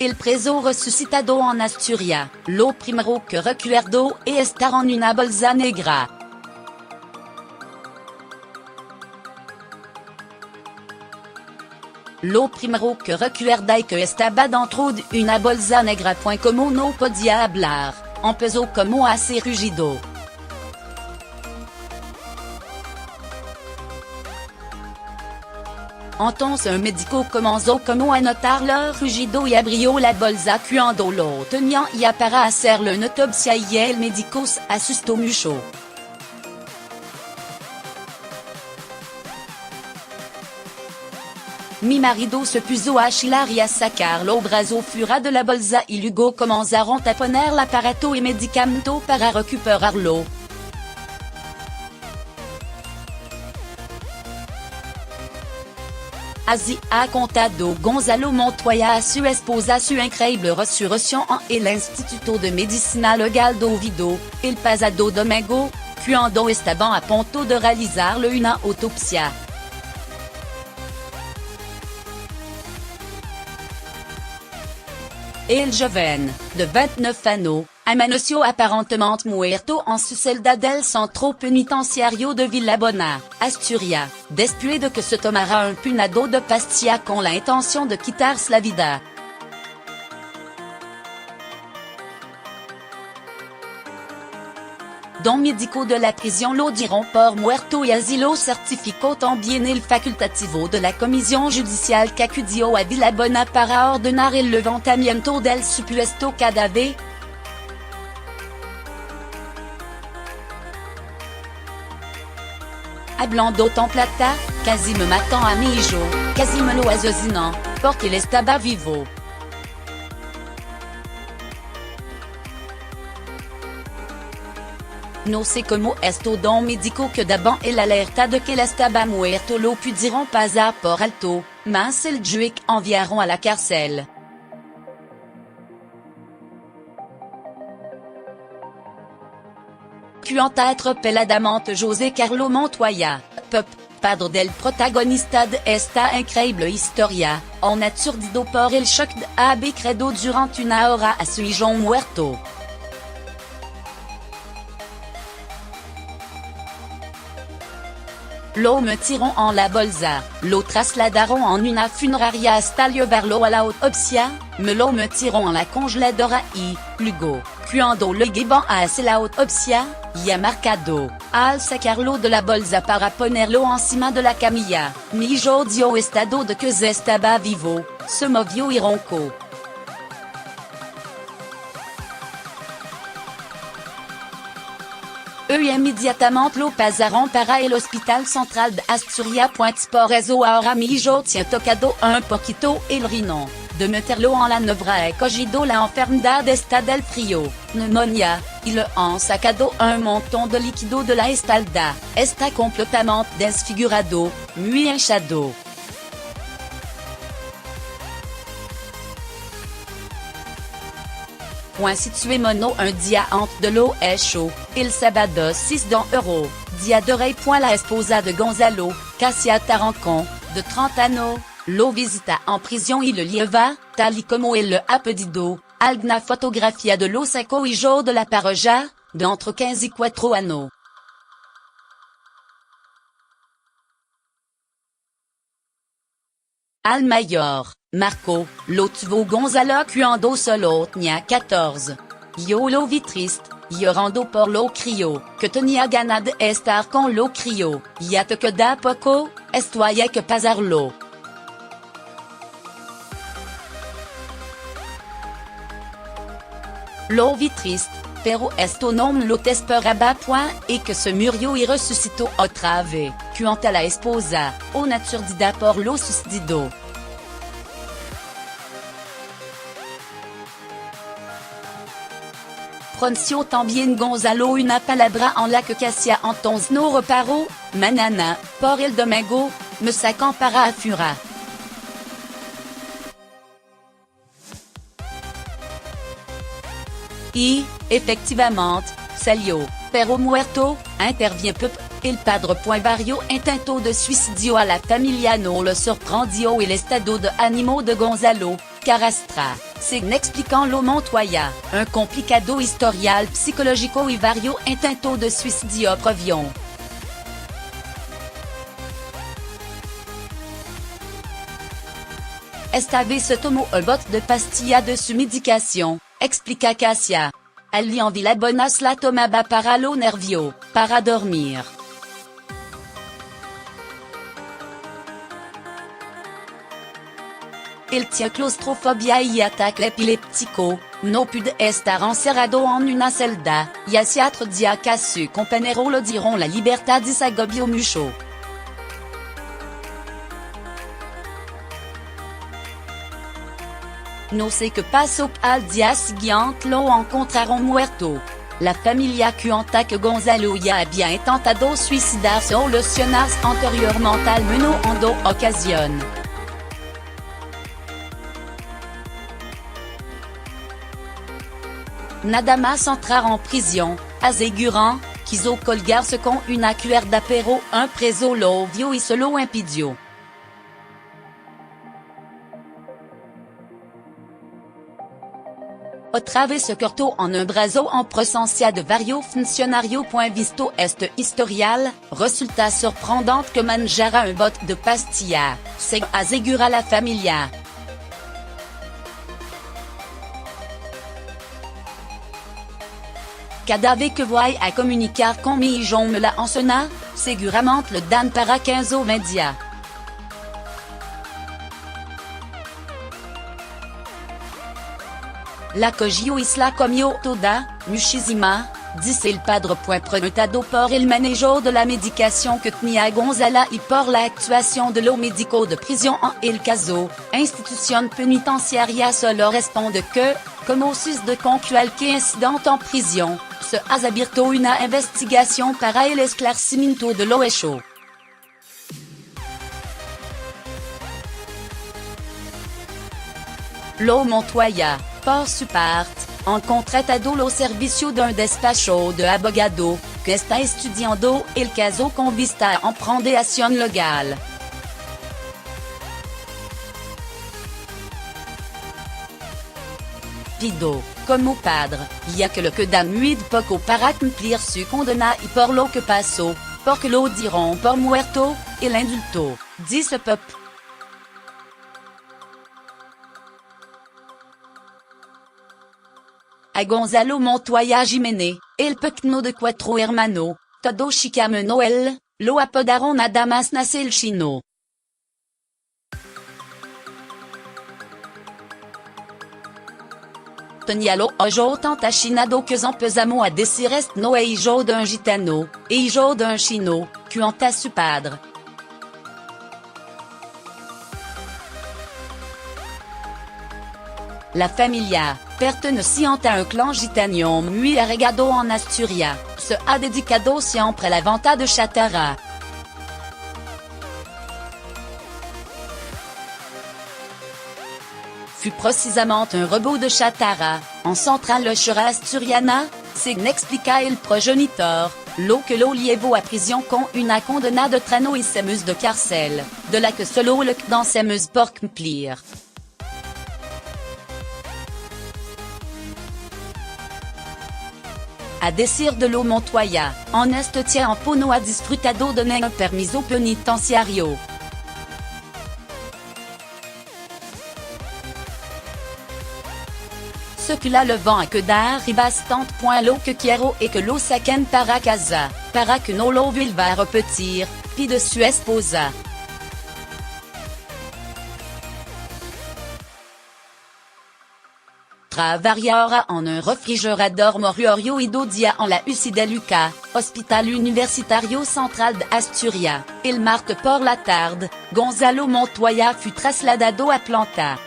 il preso resucitado en Asturia, lo primero que recuerdo es estar en una bolsa negra. Lo primero que recuerda que estaba dentro de una bolsa negra. Como no podía hablar, empezó como a ser rugido. Entonces un médico comenzó como a notar lo rugido y abrió la bolsa cuando lo tenían y para hacerle una autopsia y el médico se asustó mucho. Mi marido se puso a chillar y a sacar los brazos fuera de la bolsa y luego comenzaron a poner el aparato y medicamento para recuperarlo. Así ha contado Gonzalo Montoya a su esposa su increíble resurrección en el Instituto de Medicina Legal de Oviedo, el pasado domingo, cuando estaban a punto de realizarle una autopsia. El joven, de 29 años, amaneció aparentemente muerto en su celda del centro penitenciario de Villabona, Asturia, después de que se tomara un puñado de pastillas con la intención de quitarse la vida. Don médico de la prisión lo dieron por muerto y así lo certificó también el facultativo de la comisión judicial que acudió a Villabona para ordenar el levantamiento del supuesto cadáver. Hablando en plata, casi me matan a mi hijo, casi me lo asesinan, porque él estaba vivo. No sé cómo esto don médico que daban el alerta de que él estaba muerto lo pudieron pasar por alto, mas el juez enviaron a la cárcel. Cuenta atropeladamente José Carlo Montoya, padre del protagonista de esta increíble historia, en aturdido por el shock de haber credo durante una hora a su hijo muerto. Lo metieron en la bolsa, lo trasladaron en una funeraria hasta llevarlo a la autopsia, me lo metieron en la congeladora y, luego, cuando lo llevan a hacer la autopsia, ya marcado, al sacarlo de la bolsa para ponerlo encima de la camilla, mi hijo dio estado de que estaba vivo, se movió y roncó. Inmediatamente lo pasaron para el Hospital Central de Asturia. Por eso ahora mi hijo tiene tocado un poquito el riñón, de meterlo en la nevera he cogido la enfermedad esta del frío, neumonía, y le han sacado un montón de líquido de la espalda, está completamente desfigurado, muy hinchado. Situé mono un dia antes de lo hecho, el sábado 6 €, dia de rey. La esposa de Gonzalo, Cassia Tarancon, de 30 años, lo visita en prisión y lo lleva, tal y como él lo ha pedido, alguna fotografía de lo saco hijo de la parroquia, de entre 15 y 4 años. Al mayor, Marco, lo tuvo Gonzalo cuando solo tenía 14. Yo lo vi triste, llorando por lo crío, que tenía ganas de estar con lo crío, ya te queda poco, esto hay que pasarlo. Lo vi triste, pero esto no me lo esperaba point, y que se murió y resucitó otra vez, cuenta la esposa, una aturdida por lo sucedido. Pronunció también Gonzalo una palabra en la que Cassia entonces no reparó, manana, por el domingo, me sacan para afuera. Y, efectivamente, salió, pero muerto, intervient el padre. Varios intentos de suicidio a la familia no lo sorprendió el estado de ánimo de Gonzalo, carastra, sign expliquant lo Montoya, un complicado historial psicologico y vario intento de suicidio provion. Esta vez se tomó un bot de pastilla de su medicación, explica Cassia. Ali envie la bonas la tomaba para lo nervio, para dormir. Il tient claustrofobia y ataque epiléptico, no puede estar encerrado en una celda, y así otro día que su compañero lo dieron la libertad y se agobió mucho. No sé qué pasó al día siguiente lo encontraron muerto. La familia cuenta que Gonzalo ya había intentado suicidarse o lesionarse anteriormente al menos en 2 ocasiones. Nada más entrar en prisión, asegurant, quiso colgarse con una cuerda pero un preso lo vio y se lo impidió. Otra vez se cortó en un brazo en presencia de varios funcionarios. Visto este historial, resulta sorprendente que manjara un bot de pastilla, se asegura la familia. Cada vez que voy a comunicar con mi hijo me la ensena, seguramente le dan para 15 o 20 días. La cogio isla comio toda, muchísima, dice el padre. Preguntado por el manejo de la medicación que tenía Gonzalo y por la actuación de los médicos de prisión en el caso, institución penitenciaria solo responde que, como sucede con cualquier incidente en prisión, se ha abierto una investigación para el esclarecimiento de lo hecho. Lo Montoya, por su parte, ha contratado los servicios d'un despacho de abogado, que está estudiando el caso con vista a emprender acción legal. Pido, como padre, ya que le queda muy poco para cumplir su condena y por lo que pasó, porque lo dieron por muerto, el indulto, dice Pop. A Gonzalo Montoya Jiménez, el pequeño de 4 hermanos, todo chicameno él, lo apodaron nada más nace el chino. Tenía lo ojo tant achinado que empezamos a decir este no es hijo d'un gitano, es hijo d'un chino, cuenta su padre. La familia, perteneciente a un clan gitano muy arraigado en Asturias, se ha dedicado siempre a la venta de chatarra. Fut precisamente un robot de chatarra, en central lechera asturiana, según explica el progenitor, lo que lo llevó a prisión con una condena de 3 años de cárcel, de la que solo le quedan 6 meses por cumplir. A decir de lo Montoya, en este tiempo no ha disfrutado de ningún permiso penitenciario. Ce que la le vent a quedar y bastante. Lo que quiero es que lo saquen para casa, para que no lo vuelva a repetir, pide su esposa. Trabaja en un refrigerador mortuorio y 2 días en la UCI de Luca, Hospital Universitario Central de Asturias. El martes por la tarde, Gonzalo Montoya fut trasladado a Planta.